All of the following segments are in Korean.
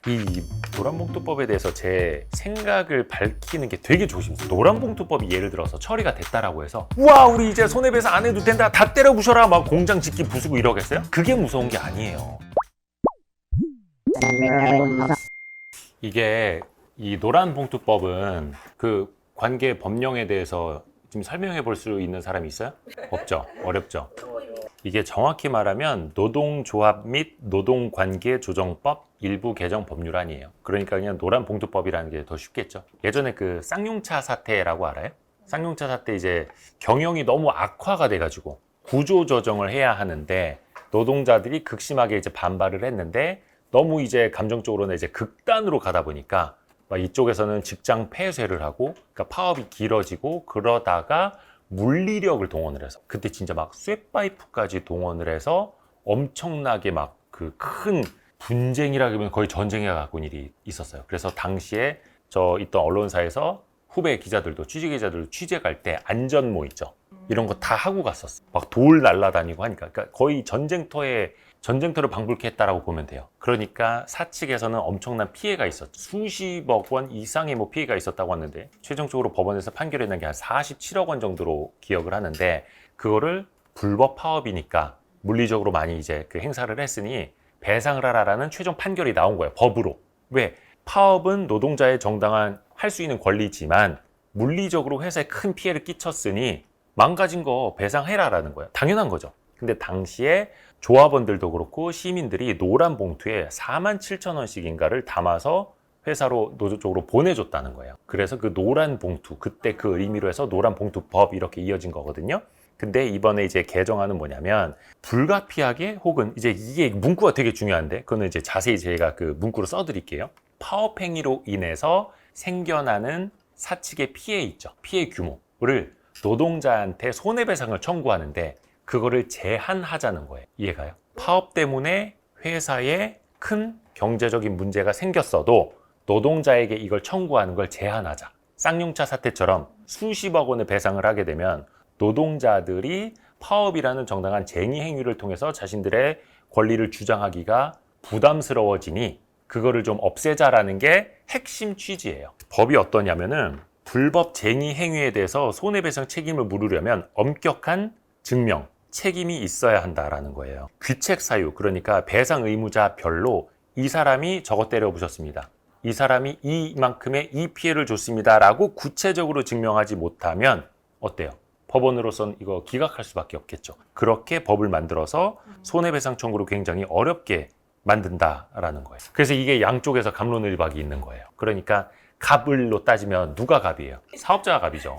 이 노란봉투법에 대해서 제 생각을 밝히는 게 되게 조심스러워요. 노란봉투법이 예를 들어서 처리가 됐다라고 해서 우와 우리 이제 손해배상 안 해도 된다 다 때려 부셔라 막 공장 짓기 부수고 이러겠어요? 그게 무서운 게 아니에요. 이게 이 노란봉투법은 그 관계 법령에 대해서 지금 설명해 볼 수 있는 사람이 있어요? 없죠. 어렵죠. 이게 정확히 말하면 노동조합 및 노동관계조정법 일부 개정 법률안이에요. 그러니까 그냥 노란봉투법이라는 게 더 쉽겠죠. 예전에 그 쌍용차 사태라고 알아요? 쌍용차 사태 이제 경영이 너무 악화가 돼가지고 구조조정을 해야 하는데 노동자들이 극심하게 이제 반발을 했는데 너무 이제 감정적으로는 이제 극단으로 가다 보니까 막 이쪽에서는 직장 폐쇄를 하고 그러니까 파업이 길어지고 그러다가 물리력을 동원을 해서 그때 진짜 막 쇠파이프까지 동원을 해서 엄청나게 막 그 큰 분쟁이라면 거의 전쟁에 가까운 일이 있었어요. 그래서 당시에 저 있던 언론사에서 후배 기자들도 취재 기자들도 취재 갈 때 안전모 있죠. 이런 거 다 하고 갔었어. 막 돌 날라다니고 하니까 그러니까 거의 전쟁터를 방불케 했다라고 보면 돼요. 그러니까 사측에서는 엄청난 피해가 있었죠. 수십억 원 이상의 뭐 피해가 있었다고 하는데 최종적으로 법원에서 판결이 난 게 한 47억 원 정도로 기억을 하는데 그거를 불법 파업이니까 물리적으로 많이 이제 그 행사를 했으니 배상을 하라라는 최종 판결이 나온 거예요. 법으로. 왜? 파업은 노동자의 정당한 할 수 있는 권리지만 물리적으로 회사에 큰 피해를 끼쳤으니 망가진 거 배상해라라는 거예요. 당연한 거죠. 근데 당시에 조합원들도 그렇고 시민들이 노란 봉투에 47,000원씩인가를 담아서 회사로 노조 쪽으로 보내줬다는 거예요. 그래서 그 노란 봉투, 그때 그 의미로 해서 노란 봉투법 이렇게 이어진 거거든요. 근데 이번에 이제 개정안은 뭐냐면 불가피하게 혹은 이제 이게 문구가 되게 중요한데 그거는 이제 자세히 제가 그 문구로 써드릴게요. 파업 행위로 인해서 생겨나는 사측의 피해 있죠. 피해 규모를 노동자한테 손해배상을 청구하는데 그거를 제한하자는 거예요. 이해가요? 파업 때문에 회사에 큰 경제적인 문제가 생겼어도 노동자에게 이걸 청구하는 걸 제한하자. 쌍용차 사태처럼 수십억 원의 배상을 하게 되면 노동자들이 파업이라는 정당한 쟁의 행위를 통해서 자신들의 권리를 주장하기가 부담스러워지니 그거를 좀 없애자라는 게 핵심 취지예요. 법이 어떠냐면은 불법 쟁의 행위에 대해서 손해배상 책임을 물으려면 엄격한 증명, 책임이 있어야 한다라는 거예요. 귀책 사유, 그러니까 배상 의무자별로 이 사람이 저것 때려 부셨습니다. 이 사람이 이만큼의 이 피해를 줬습니다. 라고 구체적으로 증명하지 못하면 어때요? 법원으로서는 이거 기각할 수밖에 없겠죠. 그렇게 법을 만들어서 손해배상 청구를 굉장히 어렵게 만든다라는 거예요. 그래서 이게 양쪽에서 갑론을박이 있는 거예요. 그러니까 갑을로 따지면 누가 갑이에요? 사업자가 갑이죠.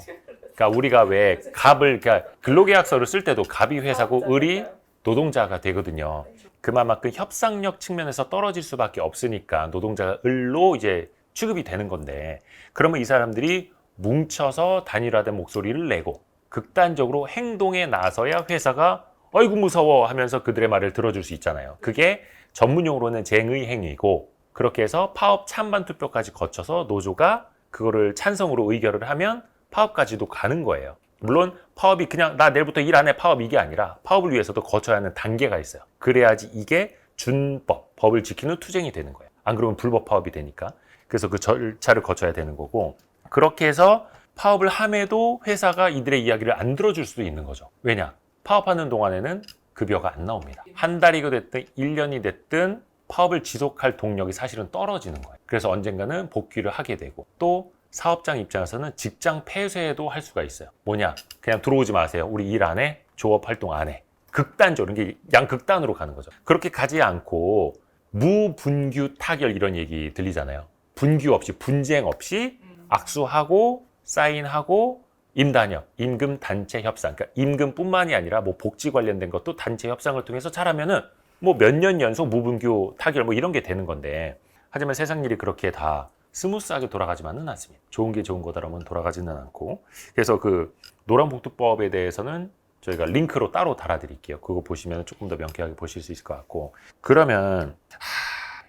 그러니까 우리가 왜 갑을, 그러니까 근로계약서를 쓸 때도 갑이 회사고 을이 노동자가 되거든요. 그만큼 협상력 측면에서 떨어질 수밖에 없으니까 노동자가 을로 이제 취급이 되는 건데 그러면 이 사람들이 뭉쳐서 단일화된 목소리를 내고 극단적으로 행동에 나서야 회사가 어이구 무서워 하면서 그들의 말을 들어줄 수 있잖아요. 그게 전문용어로는 쟁의 행위고 그렇게 해서 파업 찬반 투표까지 거쳐서 노조가 그거를 찬성으로 의결을 하면 파업까지도 가는 거예요. 물론 파업이 그냥 나 내일부터 일 안 해 파업 이게 아니라 파업을 위해서도 거쳐야 하는 단계가 있어요. 그래야지 이게 준법, 법을 지키는 투쟁이 되는 거예요. 안 그러면 불법 파업이 되니까. 그래서 그 절차를 거쳐야 되는 거고 그렇게 해서 파업을 함에도 회사가 이들의 이야기를 안 들어줄 수도 있는 거죠. 왜냐? 파업하는 동안에는 급여가 안 나옵니다. 한 달이고 됐든 1년이 됐든 파업을 지속할 동력이 사실은 떨어지는 거예요. 그래서 언젠가는 복귀를 하게 되고 또 사업장 입장에서는 직장 폐쇄도 할 수가 있어요. 뭐냐? 그냥 들어오지 마세요. 우리 일 안 해. 조업 활동 안 해. 극단적으로 이게 양극단으로 가는 거죠. 그렇게 가지 않고 무분규 타결 이런 얘기 들리잖아요. 분규 없이 분쟁 없이 악수하고 사인하고 임단협, 임금 단체 협상. 그러니까 임금뿐만이 아니라 뭐 복지 관련된 것도 단체 협상을 통해서 잘하면은 뭐 몇 년 연속 무분규 타결 뭐 이런 게 되는 건데 하지만 세상 일이 그렇게 다 스무스하게 돌아가지만은 않습니다. 좋은 게 좋은 거다라면 돌아가지는 않고 그래서 그 노란봉투법에 대해서는 저희가 링크로 따로 달아드릴게요. 그거 보시면 조금 더 명쾌하게 보실 수 있을 것 같고 그러면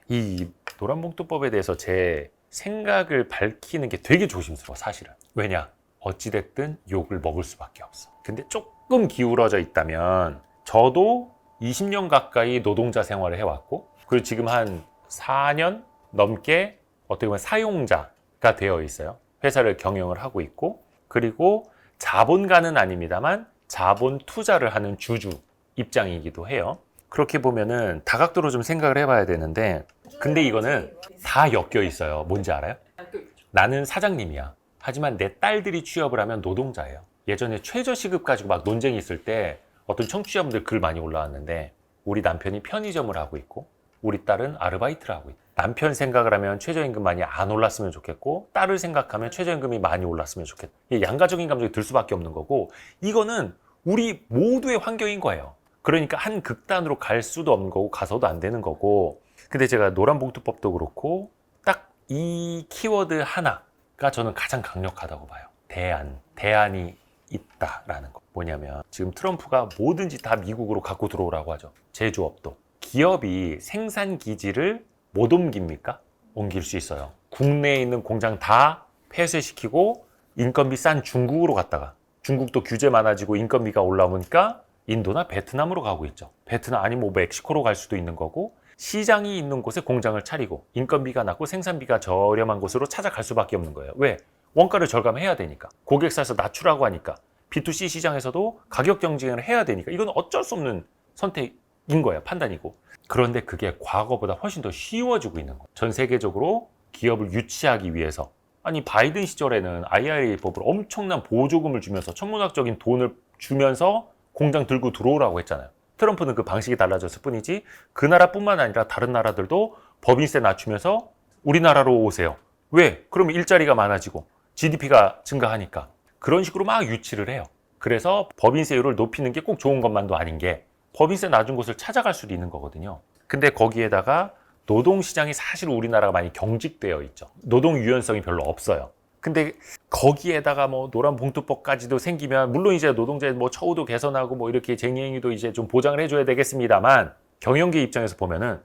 이 노란봉투법에 대해서 제 생각을 밝히는 게 되게 조심스러워 사실은. 왜냐? 어찌됐든 욕을 먹을 수밖에 없어. 근데 조금 기울어져 있다면 저도 20년 가까이 노동자 생활을 해왔고 그리고 지금 한 4년 넘게 어떻게 보면 사용자가 되어 있어요. 회사를 경영을 하고 있고, 그리고 자본가는 아닙니다만 자본 투자를 하는 주주 입장이기도 해요. 그렇게 보면은 다각도로 좀 생각을 해봐야 되는데, 근데 이거는 다 엮여 있어요. 뭔지 알아요? 나는 사장님이야. 하지만 내 딸들이 취업을 하면 노동자예요. 예전에 최저시급 가지고 막 논쟁이 있을 때 어떤 청취자분들 글 많이 올라왔는데, 우리 남편이 편의점을 하고 있고 우리 딸은 아르바이트를 하고 있다. 남편 생각을 하면 최저임금 많이 안 올랐으면 좋겠고, 딸을 생각하면 최저임금이 많이 올랐으면 좋겠다. 이게 양가적인 감정이 들 수밖에 없는 거고, 이거는 우리 모두의 환경인 거예요. 그러니까 한 극단으로 갈 수도 없는 거고 가서도 안 되는 거고. 근데 제가 노란봉투법도 그렇고 딱 이 키워드 하나가 저는 가장 강력하다고 봐요. 대안이 있다라는 거. 뭐냐면 지금 트럼프가 뭐든지 다 미국으로 갖고 들어오라고 하죠. 제조업도. 기업이 생산 기지를 못 옮깁니까? 옮길 수 있어요. 국내에 있는 공장 다 폐쇄시키고 인건비 싼 중국으로 갔다가, 중국도 규제 많아지고 인건비가 올라오니까 인도나 베트남으로 가고 있죠. 베트남 아니면 뭐 멕시코로 갈 수도 있는 거고, 시장이 있는 곳에 공장을 차리고 인건비가 낮고 생산비가 저렴한 곳으로 찾아갈 수밖에 없는 거예요. 왜? 원가를 절감해야 되니까. 고객사에서 낮추라고 하니까. B2C 시장에서도 가격 경쟁을 해야 되니까. 이건 어쩔 수 없는 선택인 거예요. 판단이고. 그런데 그게 과거보다 훨씬 더 쉬워지고 있는 거예요. 전 세계적으로 기업을 유치하기 위해서. 아니 바이든 시절에는 IRA 법을 엄청난 보조금을 주면서 천문학적인 돈을 주면서 공장 들고 들어오라고 했잖아요. 트럼프는 그 방식이 달라졌을 뿐이지, 그 나라뿐만 아니라 다른 나라들도 법인세 낮추면서 우리나라로 오세요. 왜? 그러면 일자리가 많아지고 GDP가 증가하니까. 그런 식으로 막 유치를 해요. 그래서 법인세율을 높이는 게 꼭 좋은 것만도 아닌 게, 법인세 낮은 곳을 찾아갈 수도 있는 거거든요. 근데 거기에다가 노동시장이 사실 우리나라가 많이 경직되어 있죠. 노동 유연성이 별로 없어요. 근데 거기에다가 뭐 노란봉투법까지도 생기면, 물론 이제 노동자의 뭐 처우도 개선하고 뭐 이렇게 쟁의행위도 이제 좀 보장을 해줘야 되겠습니다만, 경영계 입장에서 보면은,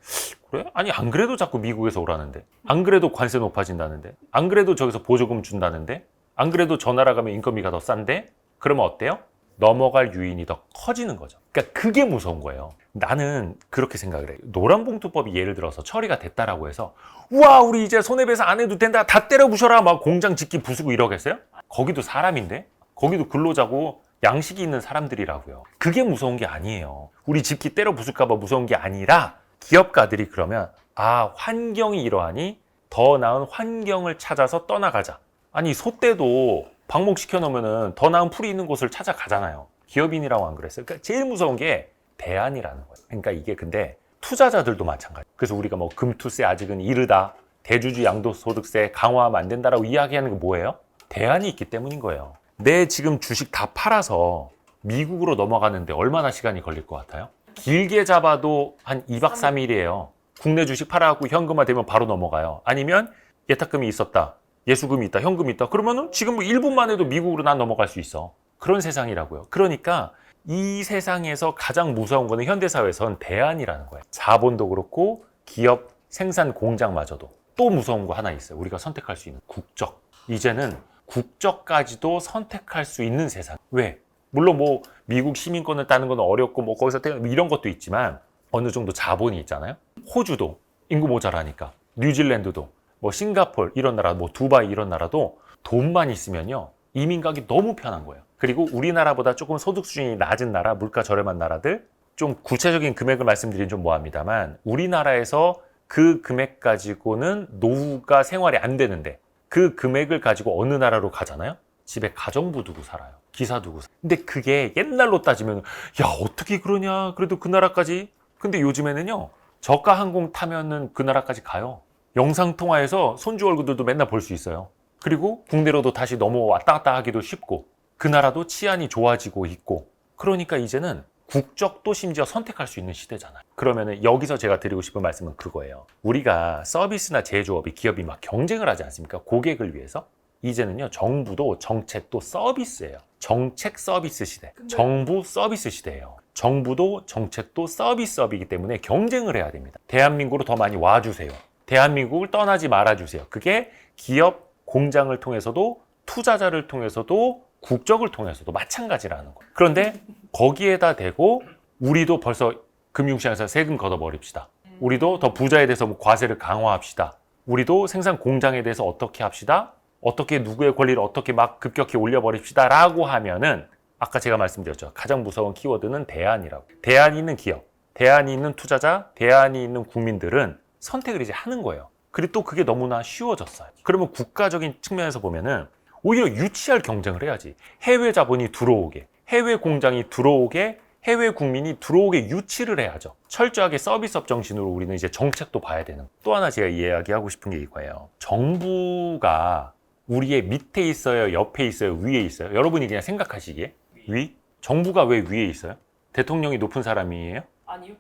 그래? 아니 안 그래도 자꾸 미국에서 오라는데, 안 그래도 관세 높아진다는데, 안 그래도 저기서 보조금 준다는데, 안 그래도 저 나라 가면 인건비가 더 싼데, 그러면 어때요? 넘어갈 유인이 더 커지는 거죠. 그러니까 그게 무서운 거예요. 나는 그렇게 생각을 해요. 노란봉투법이 예를 들어서 처리가 됐다라고 해서, 우와 우리 이제 손해배상 안 해도 된다, 다 때려 부셔라, 막 공장 짓기 부수고 이러겠어요? 거기도 사람인데, 거기도 근로자고 양식이 있는 사람들이라고요. 그게 무서운 게 아니에요. 우리 집기 때려 부술까 봐 무서운 게 아니라, 기업가들이 그러면 환경이 이러하니 더 나은 환경을 찾아서 떠나가자. 아니 소떼도 방목시켜 놓으면은 더 나은 풀이 있는 곳을 찾아가잖아요. 기업인이라고 안 그랬어요? 그러니까 제일 무서운 게 대안이라는 거예요. 그러니까 이게 근데 투자자들도 마찬가지. 그래서 우리가 뭐 금투세 아직은 이르다, 대주주 양도소득세 강화하면 안 된다라고 이야기하는 게 뭐예요? 대안이 있기 때문인 거예요. 내 지금 주식 다 팔아서 미국으로 넘어가는데 얼마나 시간이 걸릴 것 같아요? 길게 잡아도 한 2박 3일이에요. 국내 주식 팔아갖고 현금화 되면 바로 넘어가요. 아니면 예탁금이 있었다, 예수금이 있다, 현금이 있다, 그러면은 지금 1분만 해도 미국으로 난 넘어갈 수 있어. 그런 세상이라고요. 그러니까 이 세상에서 가장 무서운 거는 현대사회에선 대안이라는 거예요. 자본도 그렇고 기업 생산 공장마저도. 또 무서운 거 하나 있어요. 우리가 선택할 수 있는 국적. 이제는 국적까지도 선택할 수 있는 세상. 왜? 물론 뭐 미국 시민권을 따는 건 어렵고 뭐 거기서 이런 것도 있지만, 어느 정도 자본이 있잖아요. 호주도 인구 모자라니까, 뉴질랜드도, 뭐 싱가포르 이런 나라, 뭐 두바이 이런 나라도 돈만 있으면요 이민 가기 너무 편한 거예요. 그리고 우리나라보다 조금 소득 수준이 낮은 나라, 물가 저렴한 나라들, 좀 구체적인 금액을 말씀드리긴 좀 뭐합니다만, 우리나라에서 그 금액 가지고는 노후가 생활이 안 되는데 그 금액을 가지고 어느 나라로 가잖아요. 집에 가정부 두고 살아요. 기사 두고 살아요. 근데 그게 옛날로 따지면 야 어떻게 그러냐, 그래도 그 나라까지. 근데 요즘에는요 저가 항공 타면은 그 나라까지 가요. 영상통화해서 손주 얼굴들도 맨날 볼 수 있어요. 그리고 국내로도 다시 넘어 왔다 갔다 하기도 쉽고, 그 나라도 치안이 좋아지고 있고. 그러니까 이제는 국적도 심지어 선택할 수 있는 시대잖아요. 그러면은 여기서 제가 드리고 싶은 말씀은 그거예요. 우리가 서비스나 제조업이, 기업이 막 경쟁을 하지 않습니까? 고객을 위해서. 이제는요 정부도 정책도 서비스예요. 정책 서비스 시대. 정부 서비스 시대예요. 정부도 정책도 서비스업이기 때문에 경쟁을 해야 됩니다. 대한민국으로 더 많이 와주세요. 대한민국을 떠나지 말아주세요. 그게 기업, 공장을 통해서도, 투자자를 통해서도, 국적을 통해서도 마찬가지라는 거예요. 그런데 거기에다 대고 우리도 벌써 금융시장에서 세금 걷어버립시다. 우리도 더 부자에 대해서 뭐 과세를 강화합시다. 우리도 생산 공장에 대해서 어떻게 합시다. 어떻게 누구의 권리를 어떻게 막 급격히 올려버립시다 라고 하면은 아까 제가 말씀드렸죠. 가장 무서운 키워드는 대안이라고. 대안이 있는 기업, 대안이 있는 투자자, 대안이 있는 국민들은 선택을 이제 하는 거예요. 그리고 또 그게 너무나 쉬워졌어요. 그러면 국가적인 측면에서 보면은 오히려 유치할 경쟁을 해야지. 해외 자본이 들어오게, 해외 공장이 들어오게, 해외 국민이 들어오게 유치를 해야죠. 철저하게 서비스업 정신으로 우리는 이제 정책도 봐야 되는. 또 하나 제가 이야기하고 싶은 게 이거예요. 정부가 우리의 밑에 있어요, 옆에 있어요, 위에 있어요? 여러분이 그냥 생각하시기에 위? 정부가 왜 위에 있어요? 대통령이 높은 사람이에요? 아니요.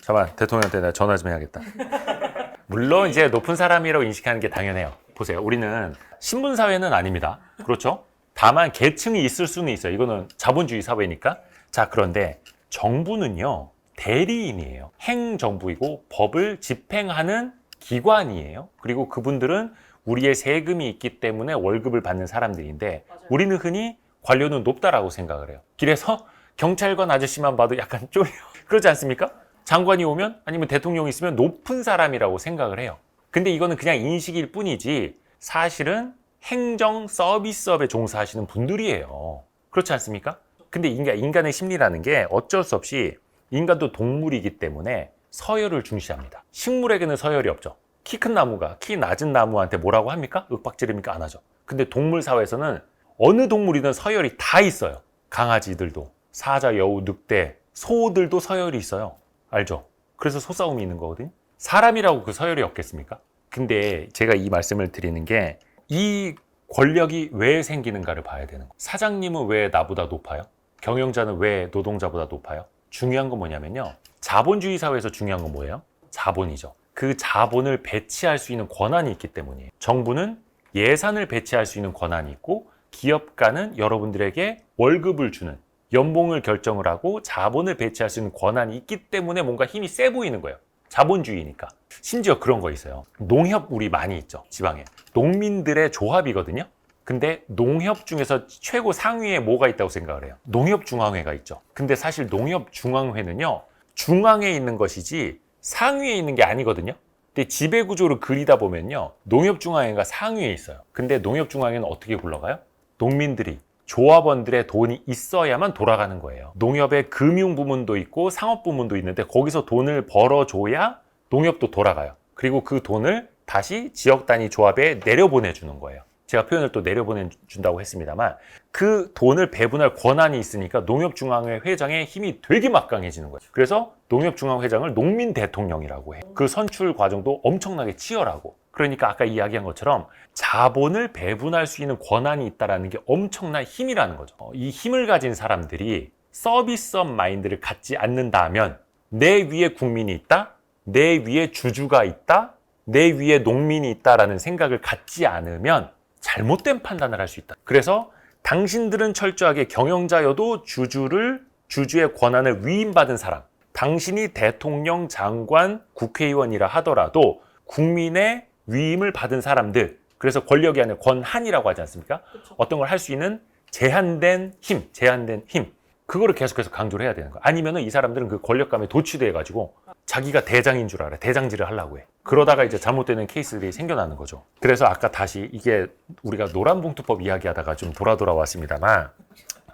잠깐만, 대통령한테 내가 전화 좀 해야겠다. 물론 이제 높은 사람이라고 인식하는 게 당연해요. 보세요. 우리는 신분사회는 아닙니다. 그렇죠? 다만 계층이 있을 수는 있어요. 이거는 자본주의 사회니까. 자, 그런데 정부는요, 대리인이에요. 행정부이고 법을 집행하는 기관이에요. 그리고 그분들은 우리의 세금이 있기 때문에 월급을 받는 사람들인데 맞아요. 우리는 흔히 관료는 높다라고 생각을 해요. 길에서 경찰관 아저씨만 봐도 약간 쫄려. 그러지 않습니까? 장관이 오면 아니면 대통령이 있으면 높은 사람이라고 생각을 해요. 근데 이거는 그냥 인식일 뿐이지 사실은 행정 서비스업에 종사하시는 분들이에요. 그렇지 않습니까? 근데 인간의 심리라는 게 어쩔 수 없이 인간도 동물이기 때문에 서열을 중시합니다. 식물에게는 서열이 없죠. 키 큰 나무가 키 낮은 나무한테 뭐라고 합니까? 윽박지릅니까? 안 하죠. 근데 동물 사회에서는 어느 동물이든 서열이 다 있어요. 강아지들도, 사자, 여우, 늑대, 소들도 서열이 있어요. 알죠? 그래서 소싸움이 있는 거거든요. 사람이라고 그 서열이 없겠습니까? 근데 제가 이 말씀을 드리는 게 이 권력이 왜 생기는가를 봐야 되는 거예요. 사장님은 왜 나보다 높아요? 경영자는 왜 노동자보다 높아요? 중요한 건 뭐냐면요. 자본주의 사회에서 중요한 건 뭐예요? 자본이죠. 그 자본을 배치할 수 있는 권한이 있기 때문이에요. 정부는 예산을 배치할 수 있는 권한이 있고 기업가는 여러분들에게 월급을 주는 연봉을 결정을 하고 자본을 배치할 수 있는 권한이 있기 때문에 뭔가 힘이 세 보이는 거예요. 자본주의니까. 심지어 그런 거 있어요. 농협 우리 많이 있죠. 지방에. 농민들의 조합이거든요. 근데 농협 중에서 최고 상위에 뭐가 있다고 생각을 해요? 농협중앙회가 있죠. 근데 사실 농협중앙회는요. 중앙에 있는 것이지 상위에 있는 게 아니거든요. 근데 지배구조를 그리다 보면요. 농협중앙회가 상위에 있어요. 근데 농협중앙회는 어떻게 굴러가요? 농민들이 조합원들의 돈이 있어야만 돌아가는 거예요. 농협의 금융 부문도 있고 상업 부문도 있는데 거기서 돈을 벌어줘야 농협도 돌아가요. 그리고 그 돈을 다시 지역 단위 조합에 내려보내주는 거예요. 제가 표현을 또 내려보내준다고 했습니다만 그 돈을 배분할 권한이 있으니까 농협중앙회 회장의 힘이 되게 막강해지는 거예요. 그래서 농협중앙회장을 농민 대통령이라고 해요. 그 선출 과정도 엄청나게 치열하고 그러니까 아까 이야기한 것처럼 자본을 배분할 수 있는 권한이 있다는 게 엄청난 힘이라는 거죠. 이 힘을 가진 사람들이 서비스업 마인드를 갖지 않는다면 내 위에 국민이 있다, 내 위에 주주가 있다, 내 위에 농민이 있다라는 생각을 갖지 않으면 잘못된 판단을 할 수 있다. 그래서 당신들은 철저하게 경영자여도 주주의 권한을 위임받은 사람, 당신이 대통령, 장관, 국회의원이라 하더라도 국민의 위임을 받은 사람들, 그래서 권력이 아니라 권한이라고 하지 않습니까? 그쵸. 어떤 걸 할 수 있는 제한된 힘, 그거를 계속해서 강조를 해야 되는 거야. 아니면은 이 사람들은 그 권력감에 도취돼가지고 자기가 대장인 줄 알아. 대장질을 하려고 해. 그러다가 이제 잘못되는 케이스들이 생겨나는 거죠. 그래서 아까 다시 이게 우리가 노란봉투법 이야기하다가 좀 돌아왔습니다만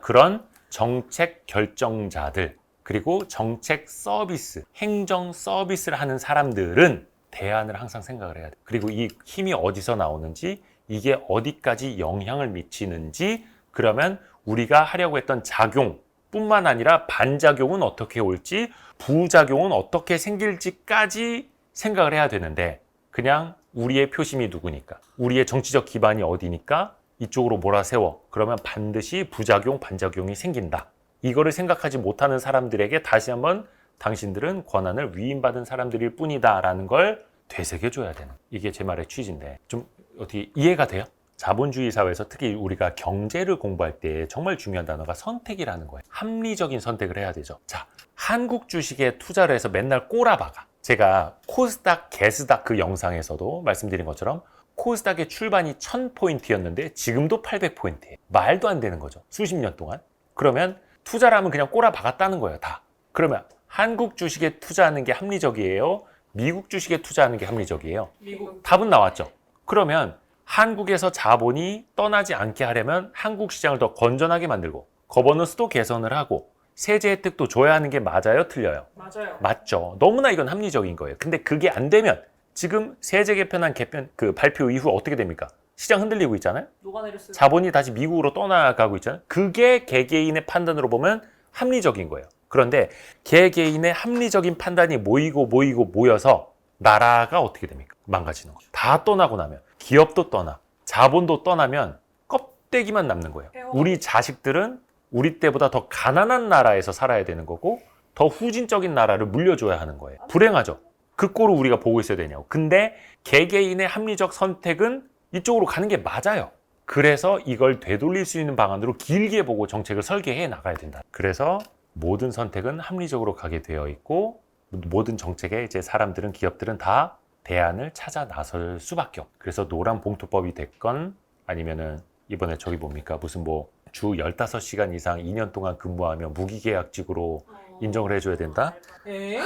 그런 정책 결정자들 그리고 정책 서비스, 행정 서비스를 하는 사람들은 대안을 항상 생각을 해야 돼. 그리고 이 힘이 어디서 나오는지 이게 어디까지 영향을 미치는지 그러면 우리가 하려고 했던 작용 뿐만 아니라 반작용은 어떻게 올지 부작용은 어떻게 생길지까지 생각을 해야 되는데 그냥 우리의 표심이 누구니까 우리의 정치적 기반이 어디니까 이쪽으로 몰아세워 그러면 반드시 부작용 반작용이 생긴다. 이거를 생각하지 못하는 사람들에게 다시 한번 당신들은 권한을 위임받은 사람들일 뿐이다 라는 걸 되새겨줘야 되는 이게 제 말의 취지인데 좀 어떻게 이해가 돼요? 자본주의 사회에서 특히 우리가 경제를 공부할 때 정말 중요한 단어가 선택이라는 거예요. 합리적인 선택을 해야 되죠. 자, 한국 주식에 투자를 해서 맨날 꼬라박아. 제가 코스닥, 게스닥 그 영상에서도 말씀드린 것처럼 코스닥의 출반이 1000포인트였는데 지금도 800포인트예요. 말도 안 되는 거죠. 수십 년 동안. 그러면 투자를 하면 그냥 꼬라박았다는 거예요. 다. 그러면 한국 주식에 투자하는 게 합리적이에요? 미국 주식에 투자하는 게 합리적이에요. 미국. 답은 나왔죠. 그러면 한국에서 자본이 떠나지 않게 하려면 한국 시장을 더 건전하게 만들고 거버넌스도 개선을 하고 세제 혜택도 줘야 하는 게 맞아요? 틀려요? 맞아요. 맞죠. 너무나 이건 합리적인 거예요. 근데 그게 안 되면 지금 세제 개편안 그 발표 이후 어떻게 됩니까? 시장 흔들리고 있잖아요. 녹아내렸어요. 자본이 다시 미국으로 떠나가고 있잖아요. 그게 개개인의 판단으로 보면 합리적인 거예요. 그런데 개개인의 합리적인 판단이 모여서 나라가 어떻게 됩니까? 망가지는 거죠. 다 떠나고 나면 기업도 떠나 자본도 떠나면 껍데기만 남는 거예요. 우리 자식들은 우리 때보다 더 가난한 나라에서 살아야 되는 거고 더 후진적인 나라를 물려줘야 하는 거예요. 불행하죠. 그 꼴을 우리가 보고 있어야 되냐고. 근데 개개인의 합리적 선택은 이쪽으로 가는 게 맞아요. 그래서 이걸 되돌릴 수 있는 방안으로 길게 보고 정책을 설계해 나가야 된다. 그래서 모든 선택은 합리적으로 가게 되어 있고 모든 정책에 이제 사람들은 기업들은 다 대안을 찾아 나설 수밖에 없고 그래서 노란 봉투법이 됐건 아니면은 이번에 저기 뭡니까 무슨 뭐 주 15시간 이상 2년 동안 근무하면 무기계약직으로 인정을 해줘야 된다? 에?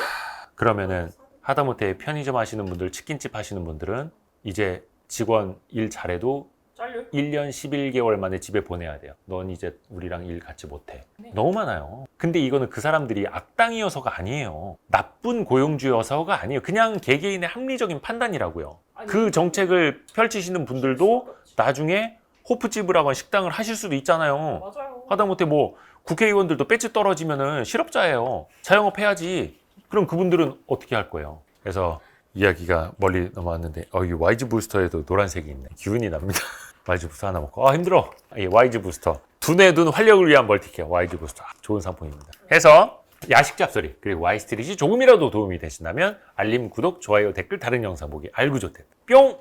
그러면은 하다못해 편의점 하시는 분들, 치킨집 하시는 분들은 이제 직원 일 잘해도 잘려? 1년 11개월 만에 집에 보내야 돼요. 넌 이제 우리랑 일 같이 못해. 너무 많아요. 근데 이거는 그 사람들이 악당이어서가 아니에요. 나쁜 고용주여서가 아니에요. 그냥 개개인의 합리적인 판단이라고요. 그 정책을 펼치시는 분들도 나중에 호프집이라고 식당을 하실 수도 있잖아요. 맞아요. 하다못해 뭐 국회의원들도 배지 떨어지면은 실업자예요. 자영업 해야지. 그럼 그분들은 어떻게 할 거예요? 그래서 이야기가 멀리 넘어왔는데 이 YG 부스터에도 노란색이 있네. 기운이 납니다. YG 부스터 하나 먹고 힘들어. YG 부스터. 두뇌 둔 활력을 위한 멀티케어 YG 부스터. 좋은 상품입니다. 해서 야식 잡소리 그리고 Y스트릿이 조금이라도 도움이 되신다면 알림, 구독, 좋아요, 댓글, 다른 영상 보기 알고 좋대. 뿅!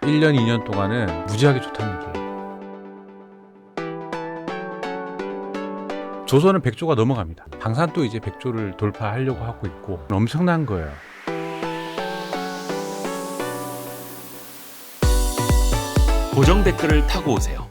1년, 2년 동안은 무지하게 좋다는 얘기예요. 조선은 100조가 넘어갑니다. 방산도 이제 100조를 돌파하려고 하고 있고 엄청난 거예요. 고정 댓글을 타고 오세요.